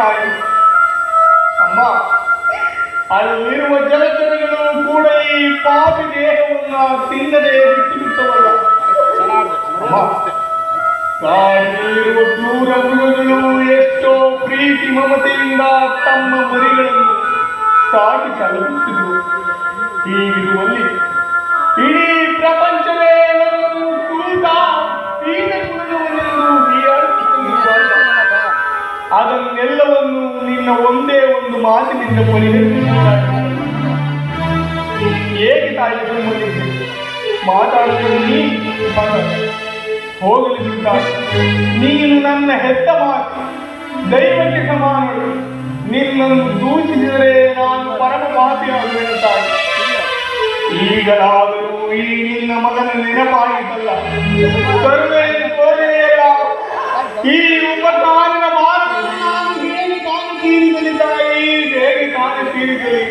ತಾಯಿ. ಅಮ್ಮ, ಅಲ್ಲಿರುವ ಜಲಚರಗಳು ಕೂಡ ಈ ಪಾಪಿ ದೇಹವನ್ನು ತಿನ್ನದೆ ಬಿಟ್ಟು ಬಿಟ್ಟವಲ್ಲ. ಕಾಡಿನಲ್ಲಿರುವ ಕ್ರೂರ ಮೃಗಗಳು ಎಷ್ಟೋ ಪ್ರೀತಿ ಮಮತೆಯಿಂದ ತಮ್ಮ ಮರಿಗಳನ್ನು ಸಾಕಿ ಸಲಹುತ್ತಿದ್ರು. ಹೀಗಿರುವಲ್ಲಿ ಇಡೀ ಪ್ರಪಂಚವೇ ನನ್ನನ್ನು ಕುರಿತ ಅದನ್ನೆಲ್ಲವನ್ನು ನಿನ್ನ ಒಂದೇ ಒಂದು ಮಾತಿನಿಂದ ಪರಿಹರಿಸಿದ್ದಾರೆ. ಹೇಗೆ ತಾಯಿ ಸುಮ್ಮನಿದ್ದೆ ಮಾತಾಡುವುದು ನೀ ಹೋಗಲಿದ್ದಾರೆ. ನೀನು ನನ್ನ ಹೆತ್ತ ಮಾತು ದೈವಕ್ಕೆ ಸಮಾನಗಳು. ನಿನ್ನನ್ನು ದೂಷಿಸಿದರೆ ನಾನು ಪರಮ ಪಾಪಿಯಾಗುವೆನು ತಾಯಿ. ಈಗಲಾದರೂ ಈ ನಿನ್ನ ಮಗನ ನೆನಪಾಯಿತಲ್ಲ, ಕರುಣೆಯನ್ನು ತೋರಿದೆಯಲ್ಲ, ಈ ಉಪಕಾರನ ಮಾತನ್ನು ನಾನು ಹೇಗೆ ಕಾಣು ತೀರಿಸಲಿ ತಾಯಿ, ಹೇಗೆ ಕಾಣು ತೀರಿಸಲಿ?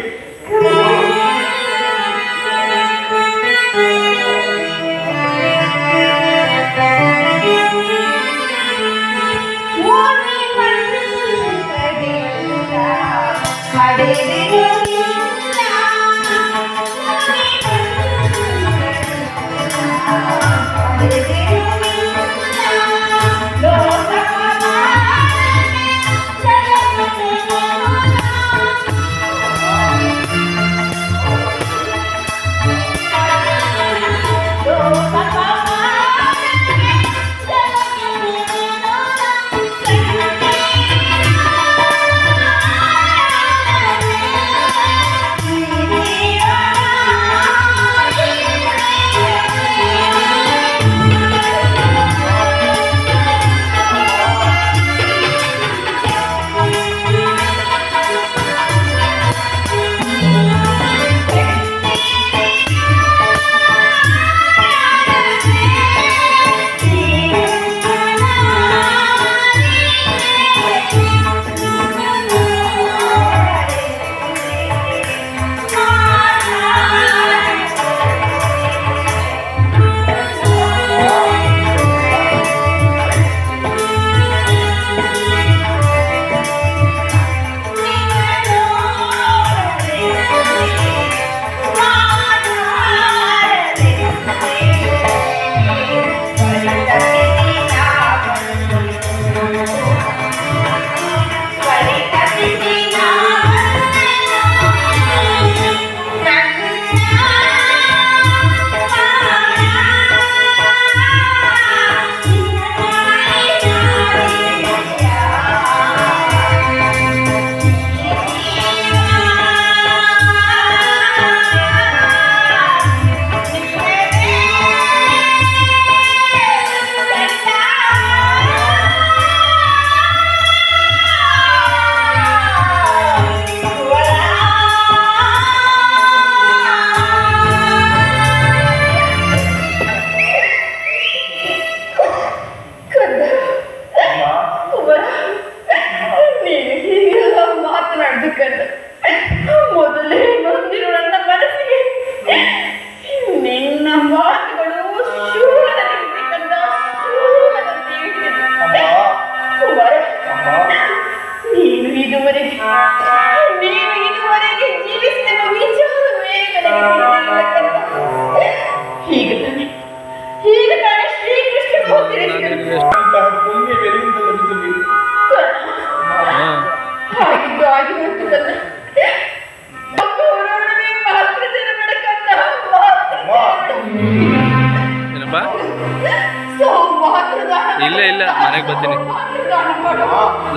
ಇಲ್ಲ ಇಲ್ಲ ಮನೆಗೆ ಬರ್ತೀನಿ.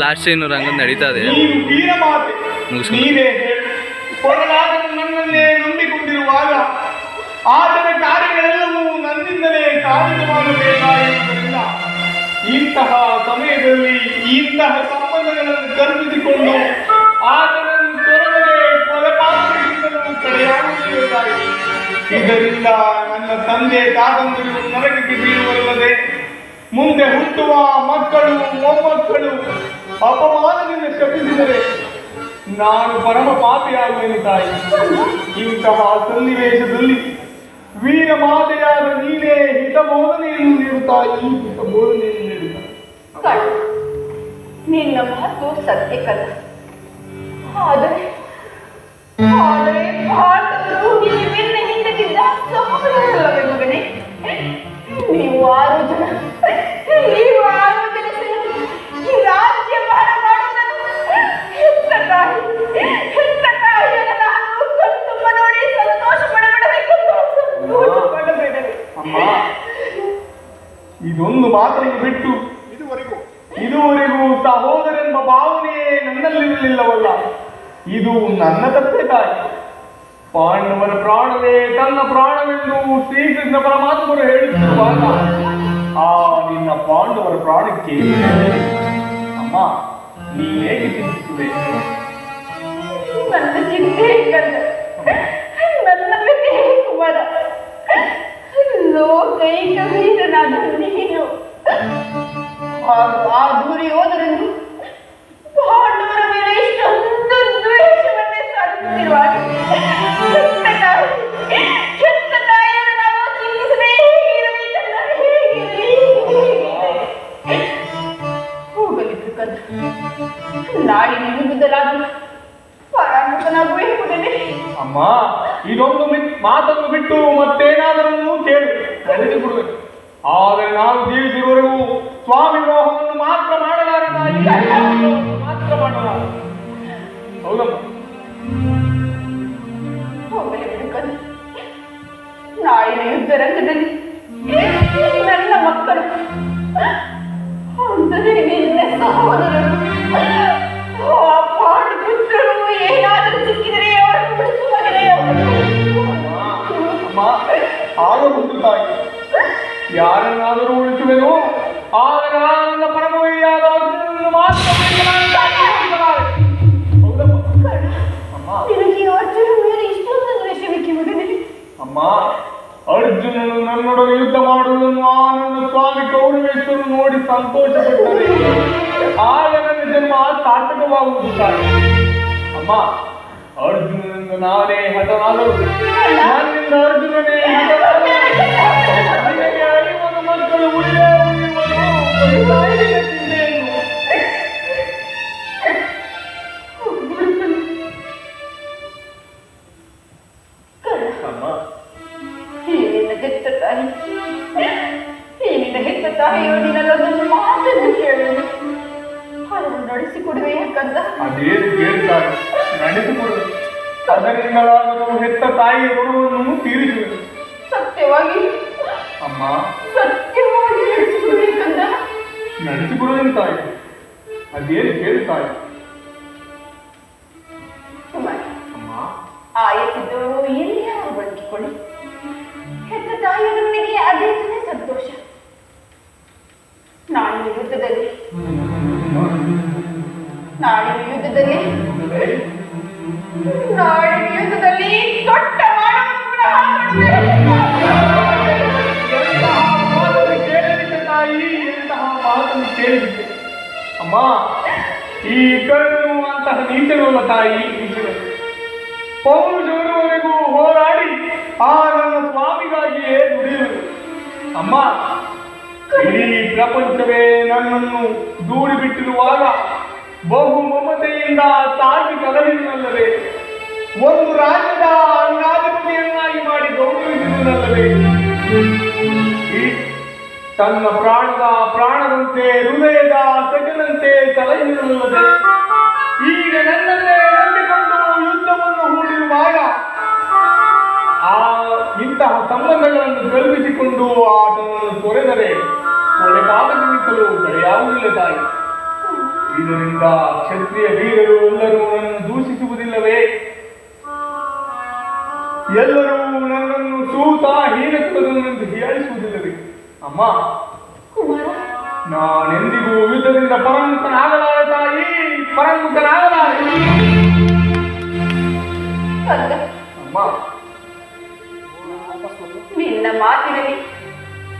ಲಾಸ್ಟ್ ಸೀನು ರಂಗ ನಡೀತಾ ಇದೆ. ನನ್ನನ್ನೇ ನಂಬಿಕೊಂಡಿರುವಾಗ ಆತನ ಕಾರ್ಯಗಳೆಲ್ಲವೂ ನನ್ನಿಂದಲೇ ಸಾಧಿತವಾಗಬೇಕಾಗಿರುವುದರಿಂದ ಇಂತಹ ಸಮಯದಲ್ಲಿ ಇಂತಹ ಸಂಬಂಧಗಳನ್ನು ಕಲ್ಪಿಸಿಕೊಂಡು ಆತನನ್ನು ತೊರೆದರೆ ಕೊಲೆಪಾತಕರಿಂದಲೂ ತಡೆಯಾಗುತ್ತಿರುತ್ತಾರೆ. ಇದರಿಂದ ನನ್ನ ತಂದೆ ತಾತಂದಿರು ನರಕಕ್ಕೆ ಬೀಳುವಲ್ಲದೆ ಮುಂದೆ ಹುಟ್ಟುವ ಮಕ್ಕಳು ಮೊಮ್ಮಕ್ಕಳು ಅಪಮಾನದಿಂದ ಶಪಿಸಿದರೆ ನಾನು ಪರಮ ಪಾಪಿಯಾಗುವೆನು ತಾಯಿ. ಇಂತಹ ಸನ್ನಿವೇಶದಲ್ಲಿ ವೀರ ಮಾತೆಯಾದ ನೀನೇ ಹಿತ ಬೋಧನೆಯನ್ನು ನೀಡುತ್ತಾಯಿ, ಹಿತ ಬೋಧನೆಯನ್ನು ನೀಡುತ್ತಾ ನಿನ್ನ ಮಾತು ಸತ್ಯಕ್ಕಲ್ಲ. ಆದರೆ ಆದರೆ ಪಾಂಡವರು ನಿನ್ನ ಬೆನ್ನ ಹಿಂದೆ ಬಿದ್ದ ಸಹೋದರರಲ್ಲವೇ ಮಗನೇ? ನೀವು 6 ಜನ ಈ ರಾಜ್ಯ ಭಾರ ಮಾಡುವುದನ್ನು ಹೆತ್ತ ತಾಯಿಯನ್ನು ನಾನು ಕಣ್ತುಂಬ ನೋಡಿ ಸಂತೋಷ ಪಡಬೇಡಬೇಕು. ಸಂತೋಷ ಪಡಬೇಡಬೇಕು. ಅಮ್ಮ, ಇದೊಂದು ಮಾತನ್ನು ಬಿಟ್ಟು ಇದುವರೆಗೂ ಸಹೋದರೆಂಬ ಭಾವನೆಯೇ ನನ್ನಲ್ಲಿರಲಿಲ್ಲವಲ್ಲ. ಇದು ನನ್ನ ತಪ್ಪೆ ತಾಯಿ. ಪಾಂಡವರ ಪ್ರಾಣವೇ ತನ್ನ ಪ್ರಾಣವೆಂದು ಶ್ರೀಕೃಷ್ಣ ಪರಮಾತ್ಮರು ಹೇಳುತ್ತಿರುವಾಗ ಆ ನಿನ್ನ ಪಾಂಡವರ ಪ್ರಾಣಕ್ಕೆ ಅಮ್ಮ ನೀ ಹೇಗೆ ಚಿಂತಿಸುವೆ? ನನ್ನ ಚಿಂತೆ ನನ್ನ ವ್ಯಥೆ ಕುಮಾರ. ಲೋಕೈಕ ವೀರನಾದ ನೀನು ಆ ದುರ್ಯೋಧನನು ಪಾಂಡವರ ಮೇಲೆ ಇಷ್ಟೊಂದು ದ್ವೇಷವನ್ನೇ ಸಾಧಿಸುತ್ತಿರುವಾಗ ಕೆಟ್ಟ ತಾಯಿಯನ್ನು ನಾನು ಚಿಂತಿಸದೇ ಹೋಗಲಿದ್ದು ಕಂದ. ನಾಳಿನ ಯುದ್ಧದಲ್ಲಾದರೂ ಪರಾಮುಖನಾಗುವೆ ಎಂಬುದನ್ನೇ. ಅಮ್ಮ, ಇದೊಂದು ಮಾತನ್ನು ಬಿಟ್ಟು ಮತ್ತೇನಾದರೂ ಕೇಳು, ನಡೆಸಿಕೊಡುವೆ. ಆದರೆ ನಾನು ಜೀವಿಸಿರುವವರೆಗೂ ಸ್ವಾಮಿ ವಿವಾಹವನ್ನು ಮಾತ್ರ ಮಾಡಲಾರ ಮಾತ್ರ ಮಾಡಲಾರ. ಹೌದಮ್ಮ. ನಾಳಿನ ಯುದ್ಧ ರಂಗದಲ್ಲಿ ನನ್ನ ಮಕ್ಕಳು ಅಂದರೆ ನಿನ್ನ ಸಹೋದರರು ಪಾಂಡುಪುತ್ರರು ಏನಾದರೂ ಸಿಕ್ಕಿದರೆ ಅವರನ್ನು ಬಿಡಿಸುವಾಗಲೇ ಅಮ್ಮ, ಆಗಬಹುದು ತಾಯಿ. ಯಾರನ್ನಾದರೂ ಉಳಿಸುವೆನು, ಆಗ ನನ್ನ ಪರಮವೀಯಾದ ಅರ್ಜುನನನ್ನು ಮಾತ್ರ ಅಮ್ಮ, ಅರ್ಜುನನು ನನ್ನೊಡನೆ ಯುದ್ಧ ಮಾಡುವುದನ್ನು ಆ ನನ್ನ ಸ್ವಾಮಿ ಕೌರವೇಶ್ವರನು ನೋಡಿ ಸಂತೋಷಪಟ್ಟರೆ ಆಗ ನನ್ನ ಜನ್ಮ ಸಾರ್ಥಕವಾಗುವುದು ತಾಯಿ. ಅಮ್ಮ, ಅರ್ಜುನನಿಂದ ನಾನೇ ಹತನಾದರು, ನನ್ನಿಂದ ಅರ್ಜುನನೇ ಹತನಾದರು. ಮಕ್ಕಳು ಉಳಿದೇ ಹೆತ್ತ ತಾಯಿಯೋ ನಿನ್ನಲ್ಲೊಂದು ಮಾತನ್ನು ಕೇಳುವುದು, ಅದನ್ನು ನಡೆಸಿಕೊಡುವೆ ಯಾಕಂತ. ಅದೇನು ಕೇಳ್ತಾರೆ, ನಡೆಸಿಕೊಡುವೆ. ಅದರಿಂದಲಾದರೂ ಹೆತ್ತ ತಾಯಿಯ ಋಣವನ್ನು ತೀರಿಸುವುದು. ಸತ್ಯವಾಗಿ ಅಮ್ಮ, ಸತ್ಯವಾಗಿ ನಡೆಸಿಕೊಡ್ಬೇಕಂತ. ನಡೆಸಿಕೊಡುವೇನು ತಾಯಿ? ಅದೇನು ಕೇಳುತ್ತಾಯಿ? ಅಮ್ಮ, ಆಯತ್ತಿದ್ದವರು ಎಲ್ಲಿಯಾರು ಬದುಕಿಕೊಳ್ಳಿ, ಹೆತ್ತ ತಾಯಿಯೊಂದಿಗೆ ಅದೇ ಸಂತೋಷ. ನಾಳಿನ ಯುದ್ಧದಲ್ಲಿ ದೊಡ್ಡ ತಾಯಿ ಎಂತಹ ಮಾತನ್ನು ಕೇಳಿಬಿಟ್ಟೆ. ಅಮ್ಮ, ಈ ಕಣ್ಣು ಅಂತಹ ನೀಚನಲ್ಲ ತಾಯಿ, ಪೌರುಷವರೆಗೂ ಹೋರಾಡಿ ಆ ನನ್ನ ಸ್ವಾಮಿಗಾಗಿಯೇ ದುಡಿಯುವುದು. ಅಮ್ಮ, ಇಡೀ ಪ್ರಪಂಚವೇ ನನ್ನನ್ನು ದೂಡಿ ಬಿಟ್ಟಿರುವಾಗ ಬಹು ಮಮತೆಯಿಂದ ತಾಗಿ ಕಲಹಿನಲ್ಲವೇ, ಒಂದು ರಾಜ್ಯದ ಅಂಗಾಧಿಪತಿಯನ್ನಾಗಿ ಮಾಡಿ ಗೌರವಿಸುವುದಲ್ಲವೇ, ತನ್ನ ಪ್ರಾಣದ ಪ್ರಾಣದಂತೆ ಹೃದಯದ ಸಗನಂತೆ ಸಲಹಿನಲ್ಲದೆ ಈಗ ನನ್ನನ್ನೇ ನಂಬಿಕೊಂಡು ಯುದ್ಧವನ್ನು ಹೂಡಿರುವಾಗ ಇಂತಹ ಸಂಬಂಧಗಳನ್ನು ಕಲ್ಪಿಸಿಕೊಂಡು ಆತನನ್ನು ತೊರೆದರೆ ಕೊಲೆಪಾತಕವಿಸಲು ಯಾವುದಿಲ್ಲ ತಾಯಿ. ಇದರಿಂದ ಕ್ಷತ್ರಿಯ ವೀರರು ಎಲ್ಲರೂ ನನ್ನನ್ನು ದೂಷಿಸುವುದಿಲ್ಲವೇ? ಎಲ್ಲರೂ ನನ್ನನ್ನು ಸೂತ ಹೀನಕುಲದವನೆಂದು ಹೀಯಾಳಿಸುವುದಿಲ್ಲವೇ? ಅಮ್ಮ, ನಾನೆಂದಿಗೂ ಯುದ್ಧದಿಂದ ಪರಮುಖನಾಗಲಾರೆ ತಾಯಿ, ಪರಮುಖನಾಗಲಾರೆ. ಅಮ್ಮ, ನಿನ್ನ ಮಾತಿನಲ್ಲಿ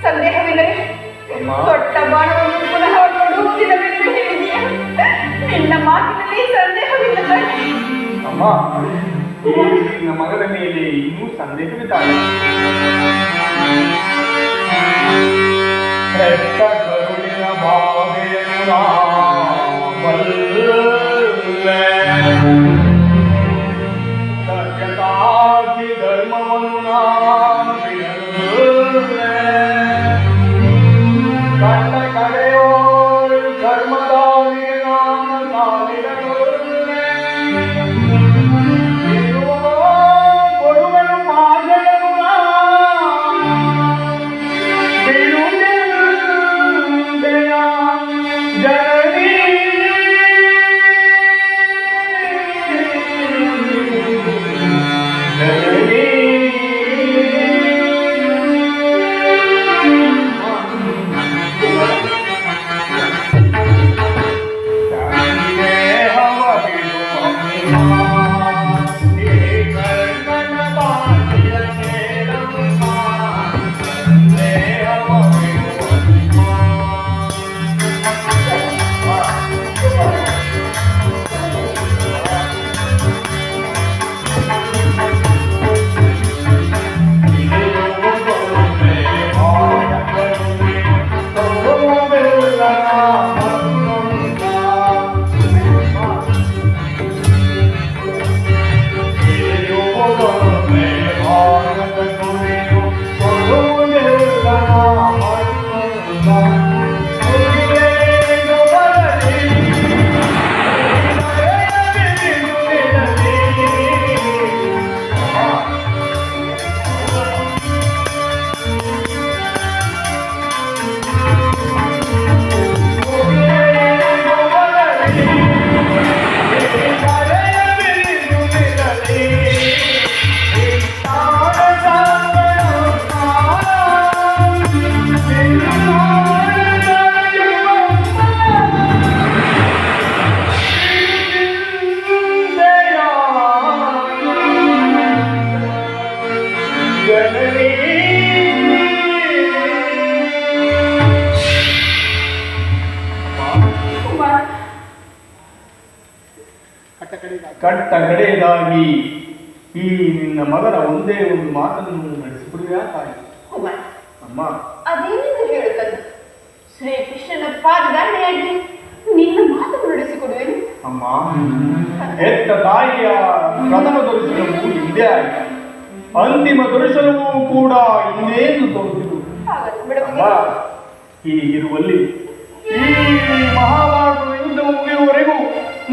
ಸಂದೇಹವಿಲ್ಲವೇ? ದೊಡ್ಡ ಬಾಣವನ್ನು ಪುನಃ ನೋಡುವುದಿಲ್ಲವೆಂದು ಹೇಳಿದೆಯ? ನಿನ್ನ ಮಾತಿನಲ್ಲಿ ಸಂದೇಹವಿಲ್ಲವೇ? ಅಮ್ಮ, ನಿನ್ನ ಮಗನ ಮೇಲೆ ಇನ್ನೂ ಸಂದೇಹವಿದ್ದಾಳೆ. ಹೆತ್ತ ಕರುಳಿನ ಭಾವೆಯನ್ನು ಬಲ್ಲೆ ಸತ್ಯಕ್ಕಾಗಿ ಧರ್ಮವನ್ನು ನಾನು ಬಿಡಲೇ ಕಂಡ ಕಡೆಯೋ ಧರ್ಮದಾರಿಗೆ ನಾನು ಕಾಲಿಡಲೇ ಕೊಡುವನು ಮಾರ್ಗವನ್ನು ಬಿಡುವುದೆಯ ಜನನಿ ಕಟ್ಟ ಕಡೆಯದಾಗಿ ಈ ನಿನ್ನ ಮಗನ ಒಂದೇ ಒಂದು ಮಾತನ್ನು ನಡೆಸಿಬಿಡುವ ತಾಯಿ. ಅಮ್ಮ, ಅದೇನೆಂದು ಹೇಳುತ್ತದೆ? ಶ್ರೀಕೃಷ್ಣನ ಪಾದದಾಂಡೆಯಾಗಿ ನಿನ್ನ ಮಾತು ನಡೆಸಿಕೊಡುವೆನು. ಅಮ್ಮ, ಹೆತ್ತ ತಾಯಿಯ ಪ್ರಥಮ ದರ್ಶನವು ಹಿಂದೆ ಆಯಿತು, ಅಂತಿಮ ದರ್ಶನವೂ ಕೂಡ ಇನ್ನೇನು ತೋರಿಸಿರು. ಅಮ್ಮ, ಹೀಗಿರುವಲ್ಲಿ ಈ ಮಹಾಭಾರತದ ಯುದ್ಧ ಮುಗಿಯುವವರೆಗೂ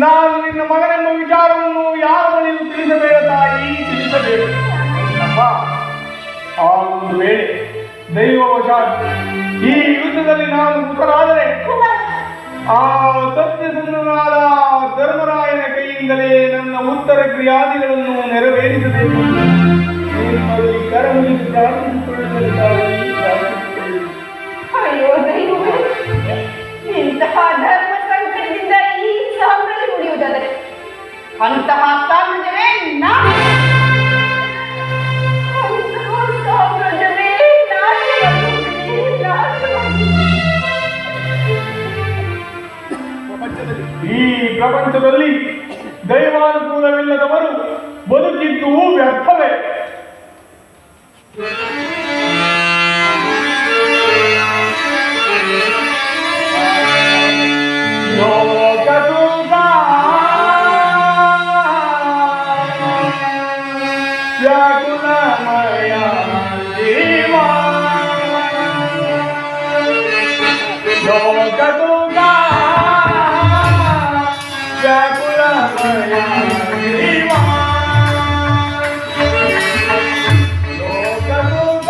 ನಾನು ನಿನ್ನ ಮಗನೆಂಬ ವಿಚಾರವನ್ನು ಯಾರ ಬಳಿಯೂ ತಿಳಿಸಬೇಡ ತಾಯಿ, ತಿಳಿಸಬೇಕು. ಅಮ್ಮ, ಆ ಒಂದು ವೇಳೆ ದೈವವಶಾತ್ ಈ ಯುದ್ಧದಲ್ಲಿ ನಾನು ಮೃತರಾದರೆ ಆ ಸತ್ಯಸುಂದರನಾದ ಧರ್ಮರಾಯನ ಕೈಯಿಂದಲೇ ನನ್ನ ಉತ್ತರ ಕ್ರಿಯಾದಿಗಳನ್ನು ನೆರವೇರಿಸಬೇಕು. ನಿಮ್ಮಲ್ಲಿ ಕರಮುಗಿದು ಪ್ರಾರ್ಥಿಸಿಕೊಳ್ಳುತ್ತದೆ ತಾಯಿ, ಪ್ರಾರ್ಥಿಸಿಕೊಳ್ಳಿ. ಅಯ್ಯೋ ದೈವವೇ, ಇಂತಹ ಧರ್ಮ ಸಂಕಟದಿಂದ ಈ ಸಾಮ್ರಾಜ್ಯ ಮುಡಿಯುವುದಾದರೆ ಅಂತಹ ಸಾಮ್ರಾಜ್ಯವೇ ನಾನು, ಅಂತಹ ಸಾಮ್ರಾಜ್ಯವೇ ಈ ಪ್ರಪಂಚದಲ್ಲಿ ದೈವಾನುಕೂಲವಿಲ್ಲದವರು ಬದುಕಿದ್ದು ವ್ಯರ್ಥವೇ. ವ್ಯಾಕುಲಮಯ ಜೀವ ಲೋಕದುಃಖ ವ್ಯಾಕುಲಮಯ ಜೀವ ಲೋಕದುಃಖ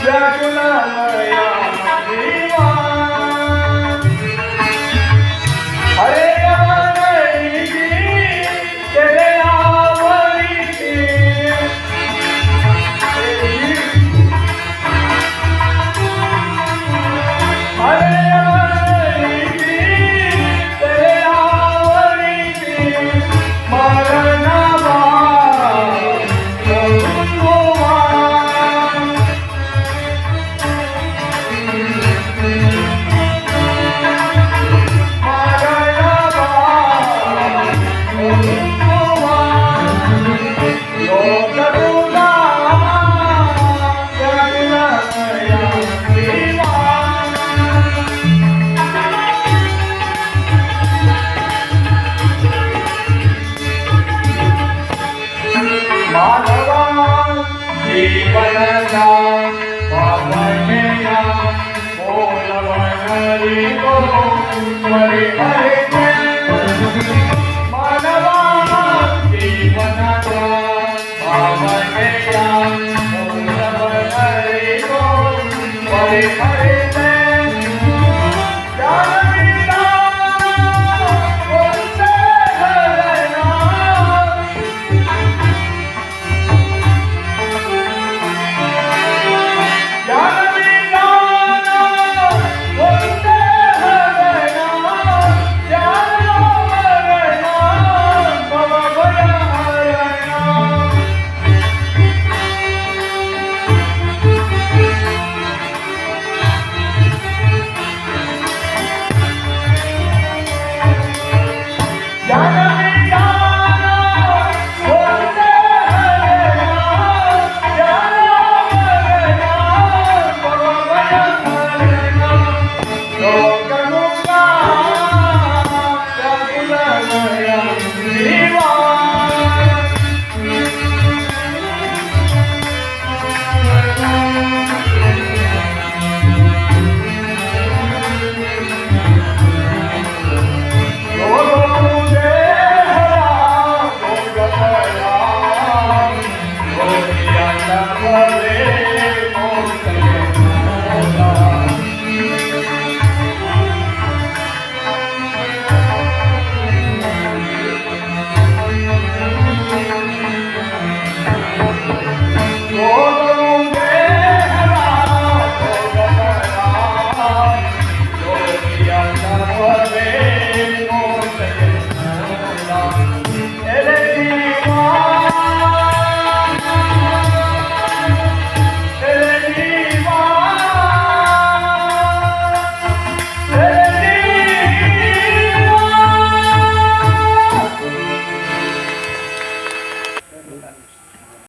ವ್ಯಾಕುಲಮಯ ಜೀವ जीवनदा बाबा बोलवणारी तो मरे हरे मानवा जीवनदा बाबा बोलवणारी तो मरे हरे